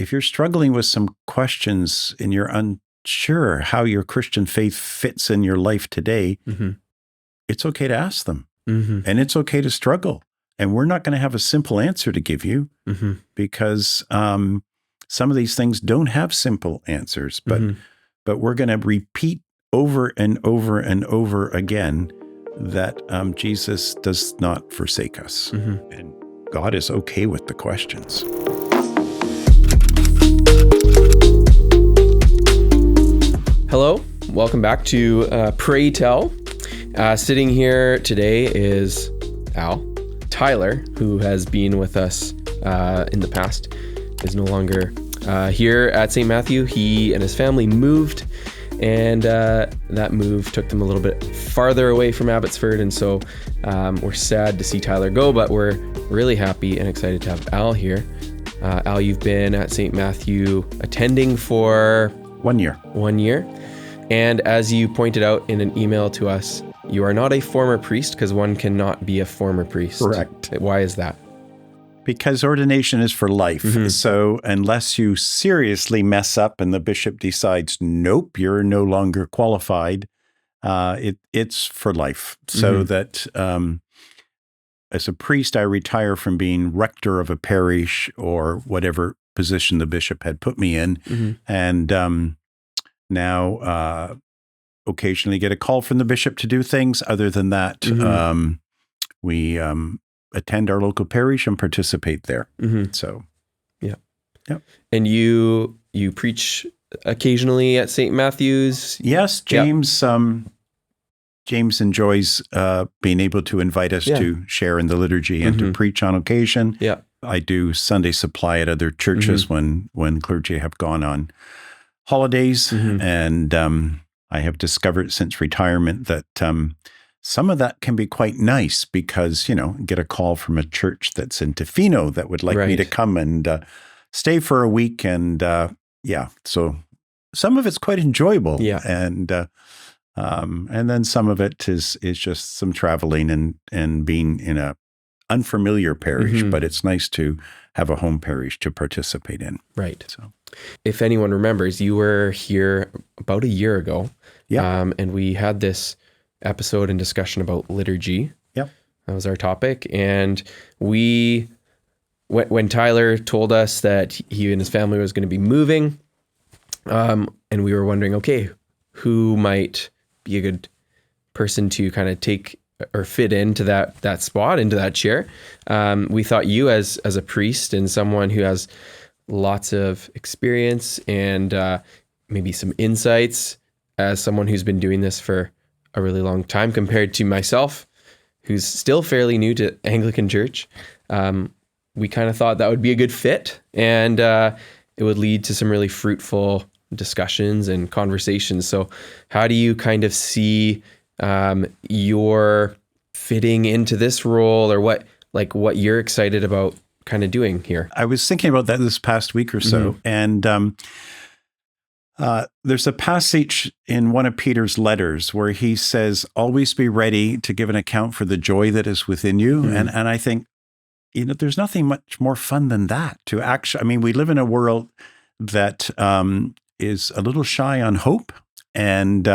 if you're struggling with some questions and you're unsure how your Christian faith fits in your life today, it's okay to ask them. And it's okay to struggle. And we're not going to have a simple answer to give you because some of these things don't have simple answers. But we're going to repeat over and over and over again that Jesus does not forsake us. And God is okay with the questions. Hello, welcome back to Pray Tell. Sitting here today is Tyler, who has been with us in the past, is no longer here at St. Matthew. He and his family moved, and that move took them a little bit farther away from Abbotsford, and so we're sad to see Tyler go, but we're really happy and excited to have Al here. Al, you've been at St. Matthew attending for 1 year. 1 year. And as you pointed out in an email to us, you are not a former priest because one cannot be a former priest. Correct. Why is that? Because ordination is for life. So unless you seriously mess up and the bishop decides, nope, you're no longer qualified, it's for life. So that as a priest, I retire from being rector of a parish or whatever position the bishop had put me in. And now occasionally get a call from the bishop to do things. Other than that, we attend our local parish and participate there. So, yeah. And you preach occasionally at St. Matthew's? Yes, James. James enjoys being able to invite us to share in the liturgy and to preach on occasion. I do Sunday supply at other churches when clergy have gone on holidays, and I have discovered since retirement that some of that can be quite nice because, get a call from a church that's in Tofino that would like me to come and stay for a week. And so some of it's quite enjoyable. And then some of it is just some traveling and being in a unfamiliar parish, but it's nice to have a home parish to participate in. Right. So, if anyone remembers, you were here about a year ago. And we had this episode and discussion about liturgy. That was our topic. And when Tyler told us that he and his family was going to be moving, and we were wondering, okay, who might be a good person to kind of take or fit into that spot, into that chair. We thought you as a priest and someone who has lots of experience and maybe some insights as someone who's been doing this for a really long time compared to myself, who's still fairly new to Anglican Church. We kind of thought that would be a good fit, and it would lead to some really fruitful discussions and conversations. So how do you kind of see your fitting into this role, or what you're excited about kind of doing here? I was thinking about that this past week or so, and there's a passage in one of Peter's letters where he says, always be ready to give an account for the joy that is within you. And I think, there's nothing much more fun than that to actually, we live in a world that is a little shy on hope, and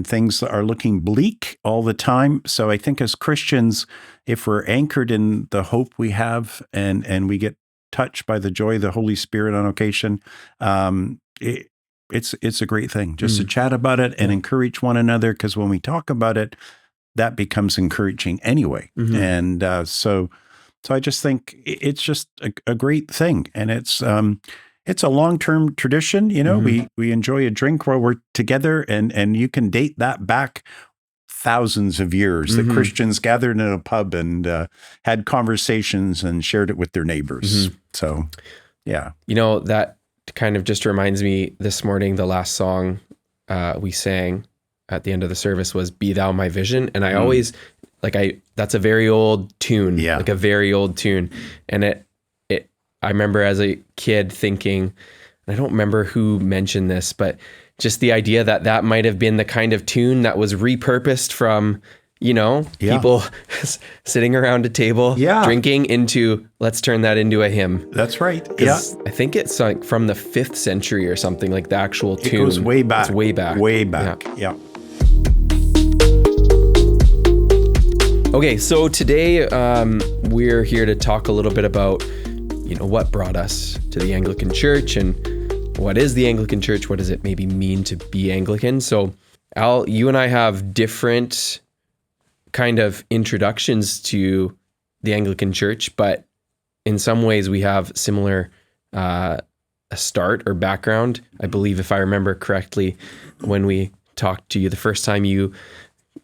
things are looking bleak all the time. So I think as Christians, if we're anchored in the hope we have and we get touched by the joy of the Holy Spirit on occasion, it's a great thing just to chat about it and encourage one another, because when we talk about it, that becomes encouraging anyway. And so I just think it's just a great thing. And it's a long-term tradition. We enjoy a drink while we're together, and you can date that back thousands of years that Christians gathered in a pub and had conversations and shared it with their neighbors. So, yeah. That kind of just reminds me, this morning, the last song we sang at the end of the service was Be Thou My Vision. And I always, that's a very old tune, like a very old tune. And I remember as a kid thinking, I don't remember who mentioned this, but just the idea that might have been the kind of tune that was repurposed from, people sitting around a table drinking into, let's turn that into a hymn. That's right. Yeah. I think it's like from the 5th century or something, like the actual tune. It goes way back. It's way back. Way back. Yeah. Okay, so today we're here to talk a little bit about, what brought us to the Anglican Church and what is the Anglican Church? What does it maybe mean to be Anglican? So Al, you and I have different kind of introductions to the Anglican Church, but in some ways we have similar a start or background. I believe, if I remember correctly, when we talked to you the first time, you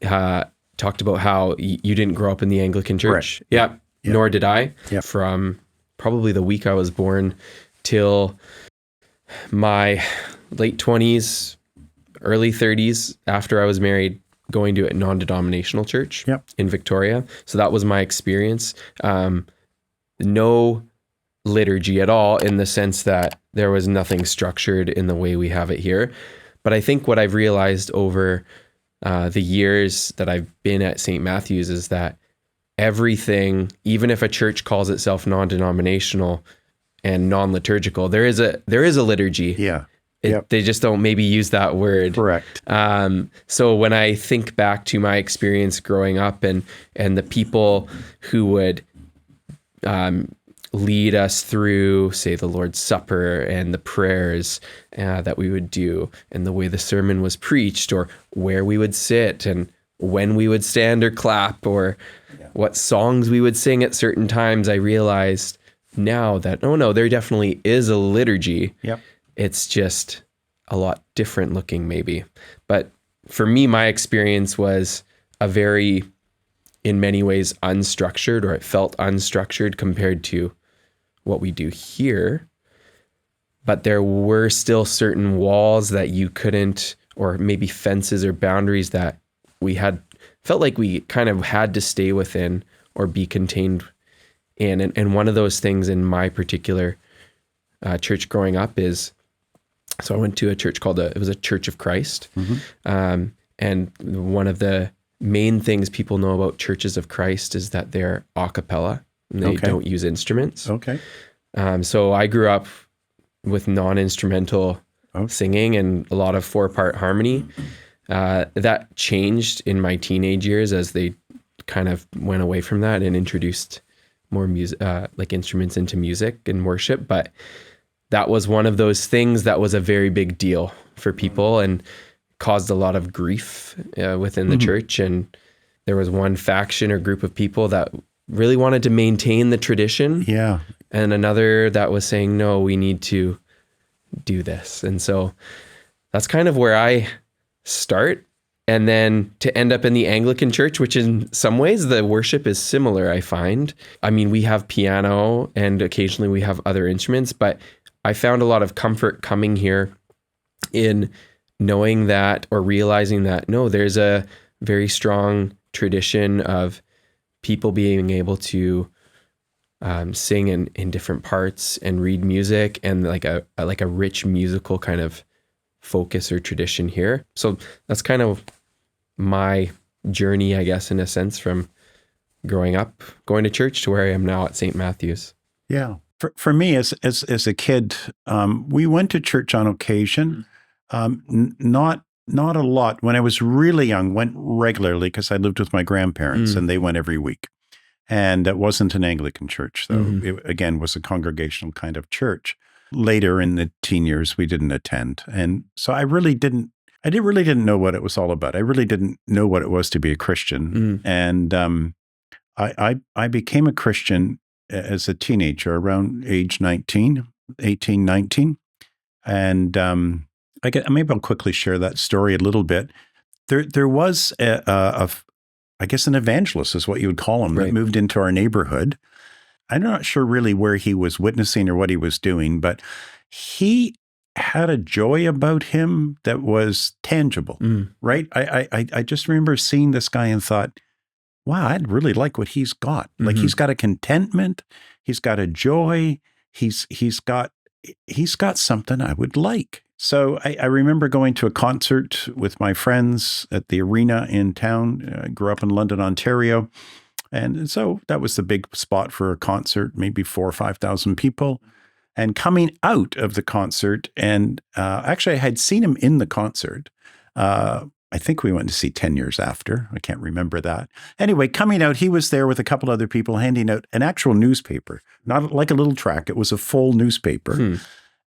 talked about how you didn't grow up in the Anglican Church. Right. Yeah, nor did I. Yeah. From probably the week I was born till my late 20s, early 30s, after I was married, going to a non-denominational church in Victoria. So that was my experience. No liturgy at all, in the sense that there was nothing structured in the way we have it here. But I think what I've realized over the years that I've been at St. Matthew's is that everything, even if a church calls itself non-denominational and non-liturgical, there is a liturgy. Yeah. They just don't maybe use that word. Correct. So when I think back to my experience growing up and the people who would lead us through, say, the Lord's Supper and the prayers that we would do, and the way the sermon was preached, or where we would sit, and when we would stand or clap, or what songs we would sing at certain times, I realized now that, oh no, there definitely is a liturgy. Yep. It's just a lot different looking maybe. But for me, my experience was a very, in many ways, unstructured, or it felt unstructured compared to what we do here. But there were still certain walls that you couldn't, or maybe fences or boundaries that we felt like we kind of had to stay within or be contained in. And one of those things in my particular church growing up is, so I went to a church it was a Church of Christ. Mm-hmm. And one of the main things people know about Churches of Christ is that they're a cappella and they don't use instruments. Okay. So I grew up with non-instrumental singing and a lot of 4-part harmony. That changed in my teenage years as they kind of went away from that and introduced more music, like instruments into music and worship. But that was one of those things that was a very big deal for people and caused a lot of grief within the church. And there was one faction or group of people that really wanted to maintain the tradition. Yeah. And another that was saying, no, we need to do this. And so that's kind of where I start. And then to end up in the Anglican Church, which in some ways the worship is similar, I find. I mean, we have piano and occasionally we have other instruments, but I found a lot of comfort coming here in knowing that, or realizing that, no, there's a very strong tradition of people being able to sing in different parts and read music, and like a rich musical kind of focus or tradition here. So that's kind of my journey, I guess, in a sense, from growing up, going to church to where I am now at St. Matthew's. Yeah. For me, as a kid, we went to church on occasion, not a lot. When I was really young, went regularly because I lived with my grandparents and they went every week. And it wasn't an Anglican church, though. It, again, was a congregational kind of church. Later in the teen years, we didn't attend. And so I really didn't know what it was all about. I really didn't know what it was to be a Christian. And I became a Christian as a teenager around age 18, 19. And maybe I'll quickly share that story a little bit. There was I guess an evangelist is what you would call him, that moved into our neighborhood. I'm not sure really where he was witnessing or what he was doing, but he had a joy about him that was tangible, right? I just remember seeing this guy and thought, wow, I'd really like what he's got. Like he's got a contentment, he's got a joy, he's got something I would like. So I remember going to a concert with my friends at the arena in town. I grew up in London, Ontario. And so that was the big spot for a concert, maybe 4,000 or 5,000 people. And coming out of the concert, and actually I had seen him in the concert. I think we went to see 10 Years After. I can't remember that. Anyway, coming out, he was there with a couple other people handing out an actual newspaper, not like a little tract. It was a full newspaper.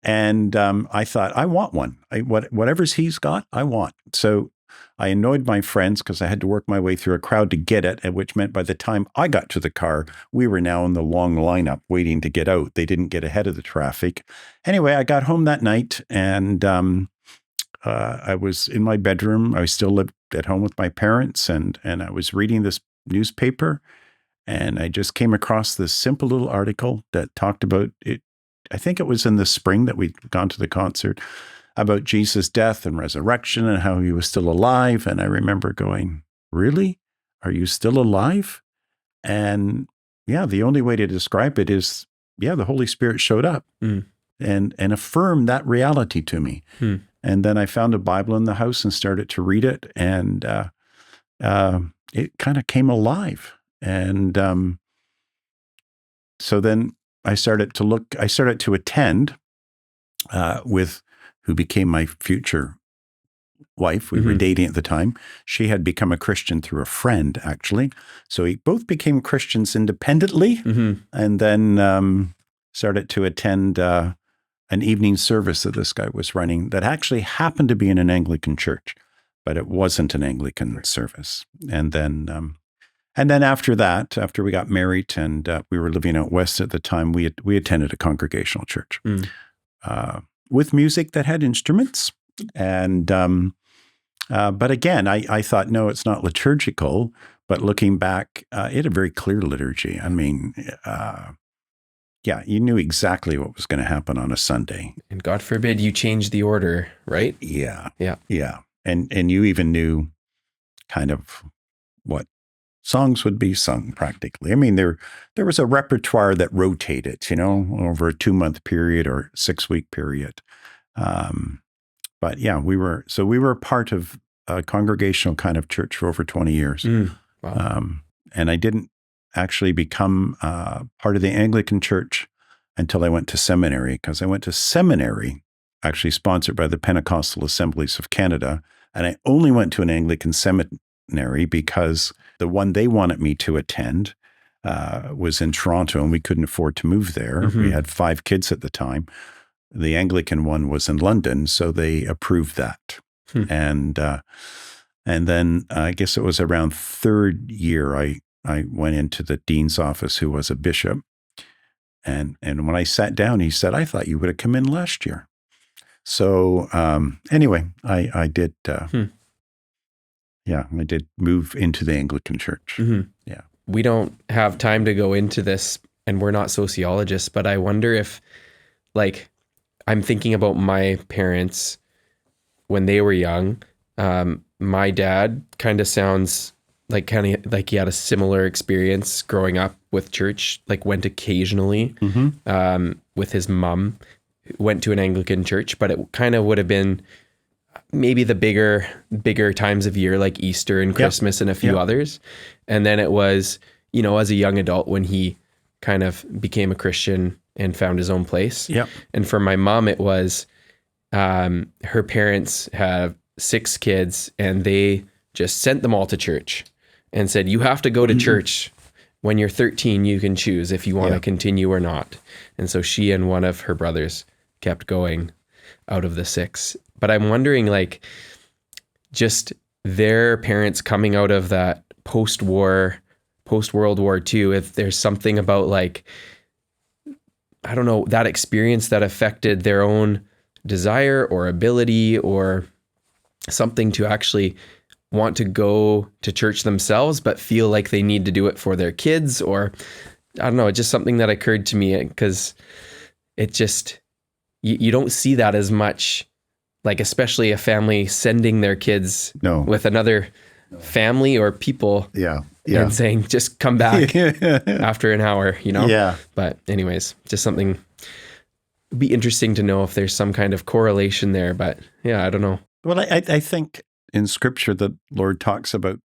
And I thought, I want one. Whatever's he's got, I want. So I annoyed my friends because I had to work my way through a crowd to get it, which meant by the time I got to the car, we were now in the long lineup waiting to get out. They didn't get ahead of the traffic. Anyway, I got home that night and I was in my bedroom. I still lived at home with my parents and I was reading this newspaper and I just came across this simple little article that talked about it. I think it was in the spring that we'd gone to the concert, about Jesus' death and resurrection and how he was still alive. And I remember going, really? Are you still alive? And yeah, the only way to describe it is, the Holy Spirit showed up and affirmed that reality to me. And then I found a Bible in the house and started to read it. And it kind of came alive. And so then I started to attend with who became my future wife. We were dating at the time. She had become a Christian through a friend, actually. So we both became Christians independently and then started to attend an evening service that this guy was running that actually happened to be in an Anglican church, but it wasn't an Anglican service. And then after that, after we got married and we were living out west at the time, we attended a congregational church. With music that had instruments. And, but again, I thought, no, it's not liturgical, but looking back, it had a very clear liturgy. I mean, you knew exactly what was going to happen on a Sunday. And God forbid you change the order, right? Yeah. And you even knew kind of what songs would be sung practically. I mean, there was a repertoire that rotated, over a 2-month period or 6-week period. But yeah, we were part of a congregational kind of church for over 20 years. Wow. And I didn't actually become part of the Anglican Church until I went to seminary, because I went to seminary actually sponsored by the Pentecostal Assemblies of Canada. And I only went to an Anglican seminary because the one they wanted me to attend was in Toronto, and we couldn't afford to move there. We had 5 kids at the time. The Anglican one was in London, so they approved that. And then I guess it was around 3rd year, I went into the dean's office, who was a bishop. And when I sat down, he said, "I thought you would have come in last year." So anyway, I did. I did move into the Anglican Church. Yeah. We don't have time to go into this, and we're not sociologists, but I wonder if, I'm thinking about my parents when they were young. My dad kind of sounds like he had a similar experience growing up with church, went occasionally with his mom, went to an Anglican church, but it kind of would have been maybe the bigger times of year, like Easter and Christmas and a few others. And then it was, as a young adult when he kind of became a Christian and found his own place. And for my mom, it was, her parents have 6 kids and they just sent them all to church and said, you have to go to church. When you're 13, you can choose if you want to continue or not. And so she and one of her brothers kept going out of the 6. But I'm wondering, just their parents coming out of that post-World War II, if there's something about I don't know, that experience that affected their own desire or ability or something to actually want to go to church themselves, but feel like they need to do it for their kids, or I don't know, it's just something that occurred to me, because it just, you don't see that as much, especially a family sending their kids with another family or people and saying, just come back after an hour, But anyways, just something it'd be interesting to know if there's some kind of correlation there, but yeah, I don't know. Well, I think in Scripture the Lord talks about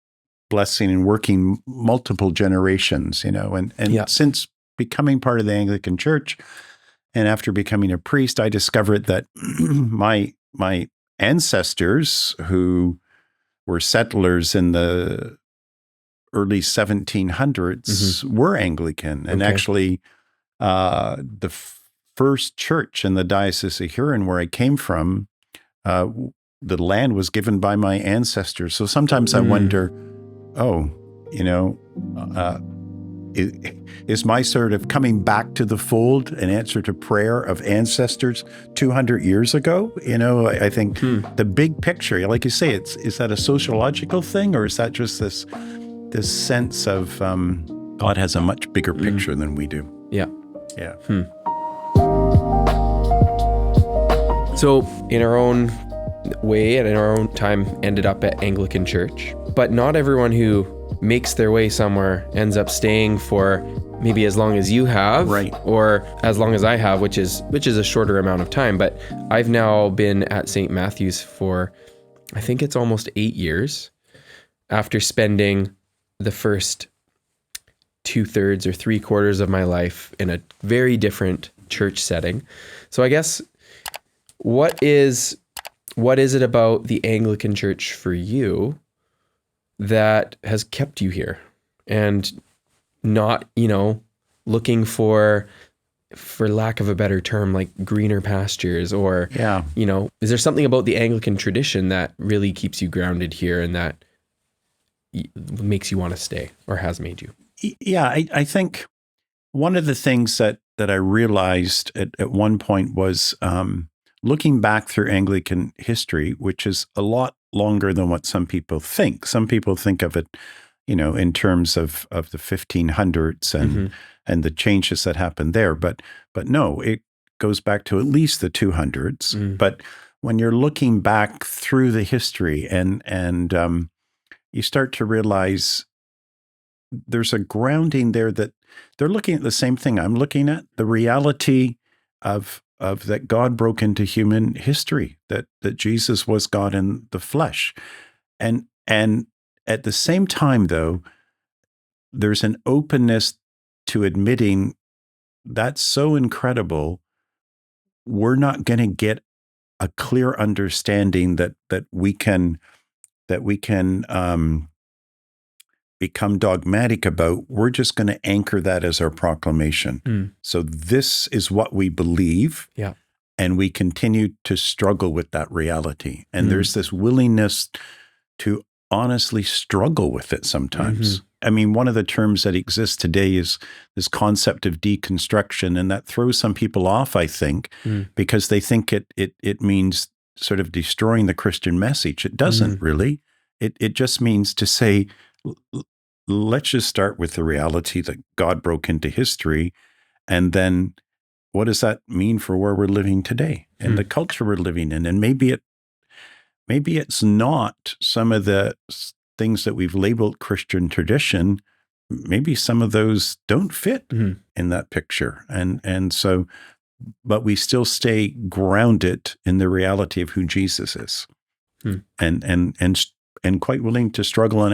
blessing and working multiple generations, and since becoming part of the Anglican Church and after becoming a priest, I discovered that my ancestors who were settlers in the early 1700s were Anglican. And actually, the first church in the Diocese of Huron, where I came from, the land was given by my ancestors. So sometimes I wonder, is my sort of coming back to the fold an answer to prayer of ancestors 200 years ago? I think the big picture, like you say, is that a sociological thing, or is that just this sense of God has a much bigger picture than we do? Yeah. Yeah. So in our own way and in our own time ended up at Anglican Church, but not everyone who makes their way somewhere ends up staying for maybe as long as you have, right, or as long as I have, which is a shorter amount of time. But I've now been at St. Matthew's for, I think it's almost 8 years, after spending the first 2/3 or 3/4 of my life in a very different church setting. So I guess what is it about the Anglican Church for you that has kept you here and not, looking for lack of a better term, like greener pastures, or, is there something about the Anglican tradition that really keeps you grounded here and that makes you want to stay, or has made you? Yeah, I think one of the things that I realized at one point was looking back through Anglican history, which is a lot longer than what some people think. Some people think of it, in terms of the 1500s and the changes that happened there. But no, it goes back to at least the 200s. But when you're looking back through the history and you start to realize there's a grounding there that they're looking at the same thing I'm looking at, the reality of that God broke into human history, that Jesus was God in the flesh. And at the same time, though, there's an openness to admitting that's so incredible, we're not going to get a clear understanding that we can become dogmatic about. We're just going to anchor that as our proclamation. So this is what we believe. Yeah. And we continue to struggle with that reality. And there's this willingness to honestly struggle with it sometimes. I mean, one of the terms that exists today is this concept of deconstruction, and that throws some people off, I think, because they think it means sort of destroying the Christian message. It doesn't really. It just means to say, let's just start with the reality that God broke into history, and then what does that mean for where we're living today and the culture we're living in? And maybe it's not some of the things that we've labeled Christian tradition. Maybe some of those don't fit in that picture, and so, but we still stay grounded in the reality of who Jesus is, and quite willing to struggle and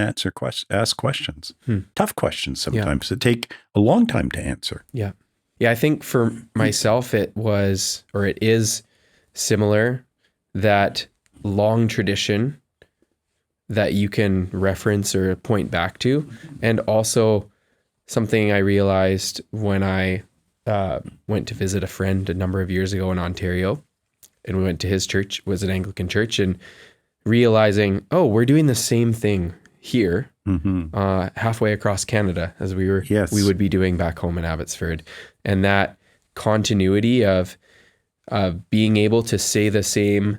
ask questions, tough questions sometimes that take a long time to answer. Yeah. I think for myself, it is similar, that long tradition that you can reference or point back to. And also something I realized when I went to visit a friend a number of years ago in Ontario, and we went to his church, was an Anglican church, and realizing, we're doing the same thing here, halfway across Canada as we would be doing back home in Abbotsford. And that continuity of being able to say the same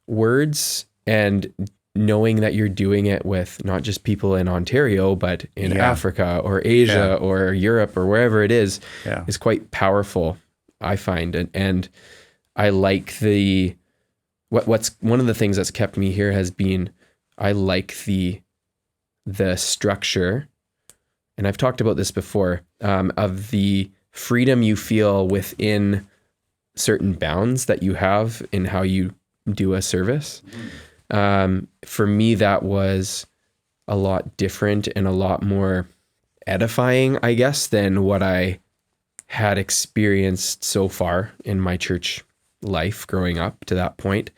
words and knowing that you're doing it with not just people in Ontario, but in Africa or Asia or Europe or wherever it is quite powerful, I find. And I like what's one of the things that's kept me here has been, I like the structure, and I've talked about this before, of the freedom you feel within certain bounds that you have in how you do a service. For me, that was a lot different and a lot more edifying, I guess, than what I had experienced so far in my church life growing up to that point.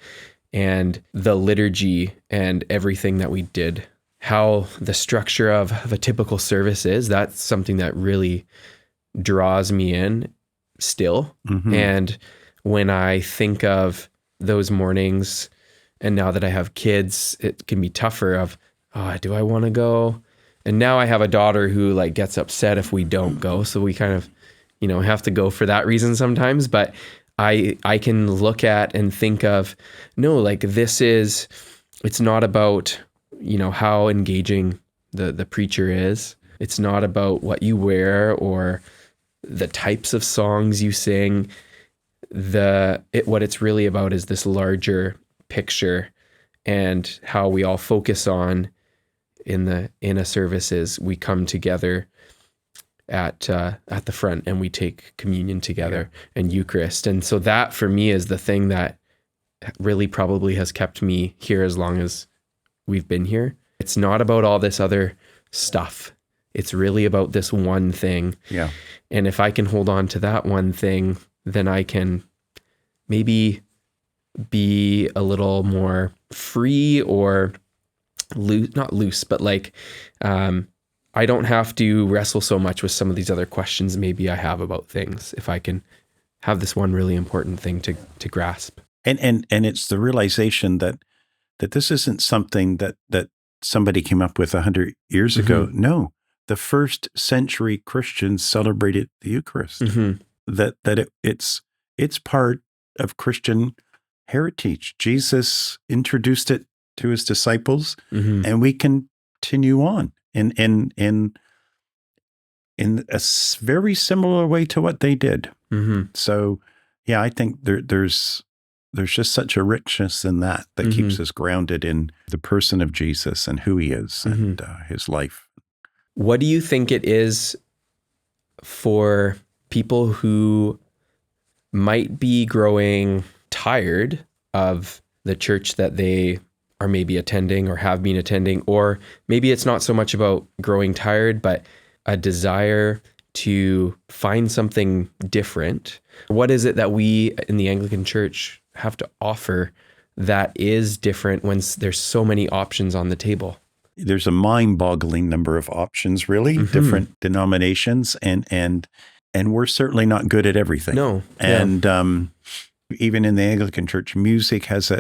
And the liturgy and everything that we did, how the structure of a typical service is, that's something that really draws me in still. And when I think of those mornings, and now that I have kids, it can be tougher of, do I want to go? And now I have a daughter who like gets upset if we don't go. So we kind of, have to go for that reason sometimes. But I can look at and think of, no, like it's not about, how engaging the preacher is. It's not about what you wear or the types of songs you sing. What it's really about is this larger picture, and how we all focus on in a service is we come together at the front and we take communion together and Eucharist. And so that for me is the thing that really probably has kept me here as long as we've been here. It's not about all this other stuff. It's really about this one thing. Yeah. And if I can hold on to that one thing, then I can maybe be a little more free or loose, not loose, but like, I don't have to wrestle so much with some of these other questions maybe I have about things, if I can have this one really important thing to grasp. And it's the realization that this isn't something that somebody came up with 100 years ago. No, the first century Christians celebrated the Eucharist. That it's part of Christian heritage. Jesus introduced it to his disciples, and we continue on in a very similar way to what they did. So, yeah, I think there's just such a richness in that keeps us grounded in the person of Jesus and who he is and his life. What do you think it is for people who might be growing tired of the church that they are maybe attending or have been attending, or maybe it's not so much about growing tired, but a desire to find something different? What is it that we in the Anglican Church have to offer that is different when there's so many options on the table? There's a mind-boggling number of options, really, different denominations, and we're certainly not good at everything. No. And even in the Anglican Church, music has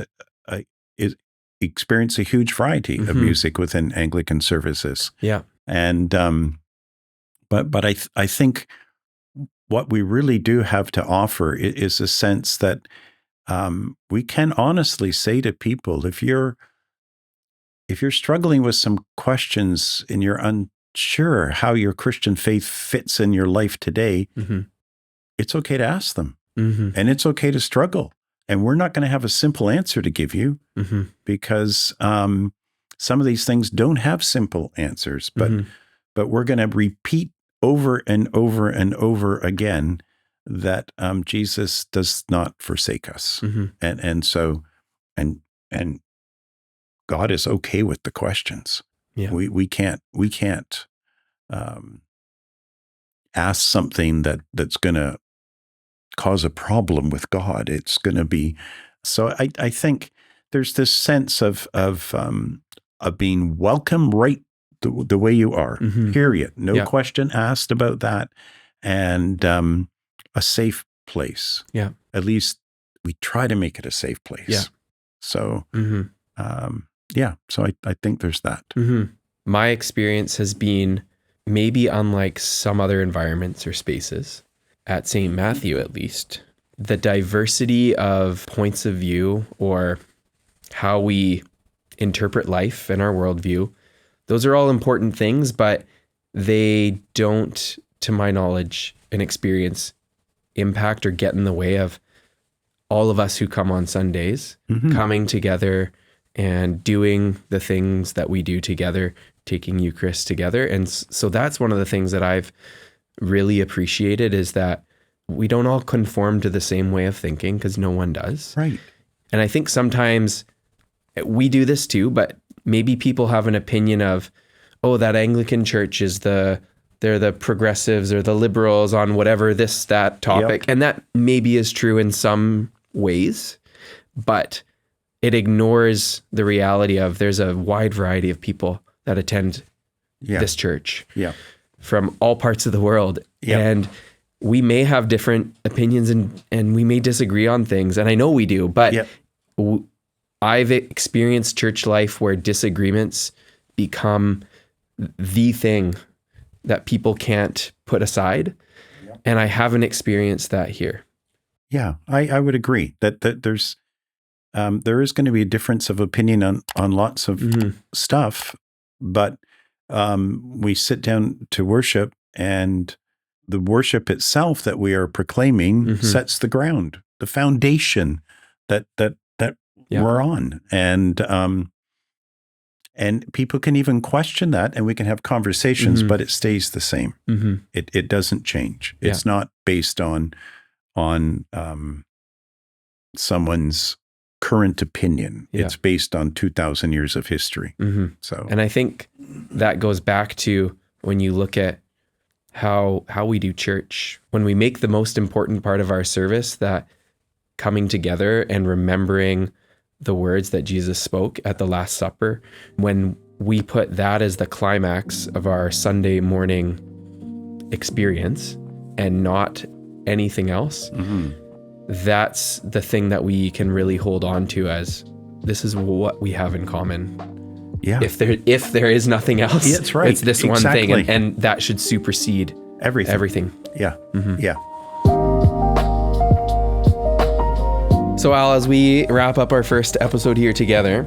experience a huge variety of music within Anglican services. Yeah. And but I think what we really do have to offer is a sense that we can honestly say to people, if you're struggling with some questions and you're unsure how your Christian faith fits in your life today, it's okay to ask them. And it's okay to struggle. And we're not going to have a simple answer to give you because some of these things don't have simple answers. But we're going to repeat over and over and over again that Jesus does not forsake us. And so God is okay with the questions. Yeah. We can't ask something that's going to cause a problem with God. It's going to be, so I think there's this sense of being welcome right the way you are, period. No question asked about that. And a safe place. Yeah. At least we try to make it a safe place. Yeah. So, so I think there's that. My experience has been maybe unlike some other environments or spaces, at St. Matthew at least, the diversity of points of view or how we interpret life and our worldview, those are all important things, but they don't, to my knowledge and experience, impact or get in the way of all of us who come on Sundays, coming together and doing the things that we do together, taking Eucharist together. And so that's one of the things that I've really appreciated, is that we don't all conform to the same way of thinking, because no one does. Right. And I think sometimes we do this too, but maybe people have an opinion of, oh, that Anglican Church is they're the progressives or the liberals on whatever that topic. And that maybe is true in some ways, but it ignores the reality of there's a wide variety of people that attend this church from all parts of the world. And we may have different opinions and we may disagree on things. And I know we do, but I've experienced church life where disagreements become the thing that people can't put aside. And I haven't experienced that here. Yeah, I would agree that there's there is going to be a difference of opinion on lots of stuff, but we sit down to worship, and the worship itself that we are proclaiming sets the ground, the foundation that we're on, and people can even question that, and we can have conversations, but it stays the same. It doesn't change. It's not based on someone's current opinion. It's based on 2,000 years of history. So, and I think that goes back to when you look at how we do church, when we make the most important part of our service, that coming together and remembering the words that Jesus spoke at the Last Supper, when we put that as the climax of our Sunday morning experience and not anything else, that's the thing that we can really hold on to as this is what we have in common. Yeah. If there is nothing else, that's right. It's this one thing, and that should supersede everything. Yeah. Yeah. So Al, as we wrap up our first episode here together,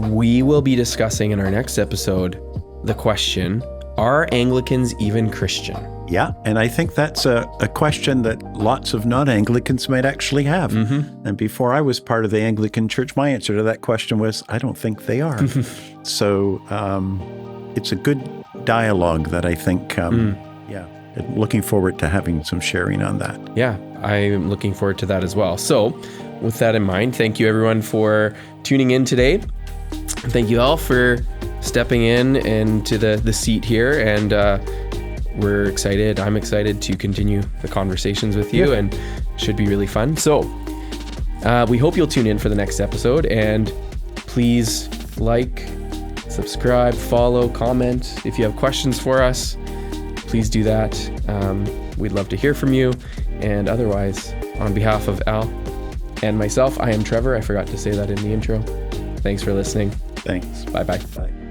we will be discussing in our next episode the question, are Anglicans even Christian? Yeah, and I think that's a question that lots of non-Anglicans might actually have. And before I was part of the Anglican Church, my answer to that question was, I don't think they are. So it's a good dialogue that I think, looking forward to having some sharing on that. Yeah, I'm looking forward to that as well. So with that in mind, thank you everyone for tuning in today. Thank you all for stepping in into the seat here, and we're excited. I'm excited to continue the conversations with you, and it should be really fun. So we hope you'll tune in for the next episode, and please like, subscribe, follow, comment. If you have questions for us, please do that. We'd love to hear from you. And otherwise, on behalf of Al and myself, I am Trevor. I forgot to say that in the intro. Thanks for listening. Thanks. Bye-bye. Bye.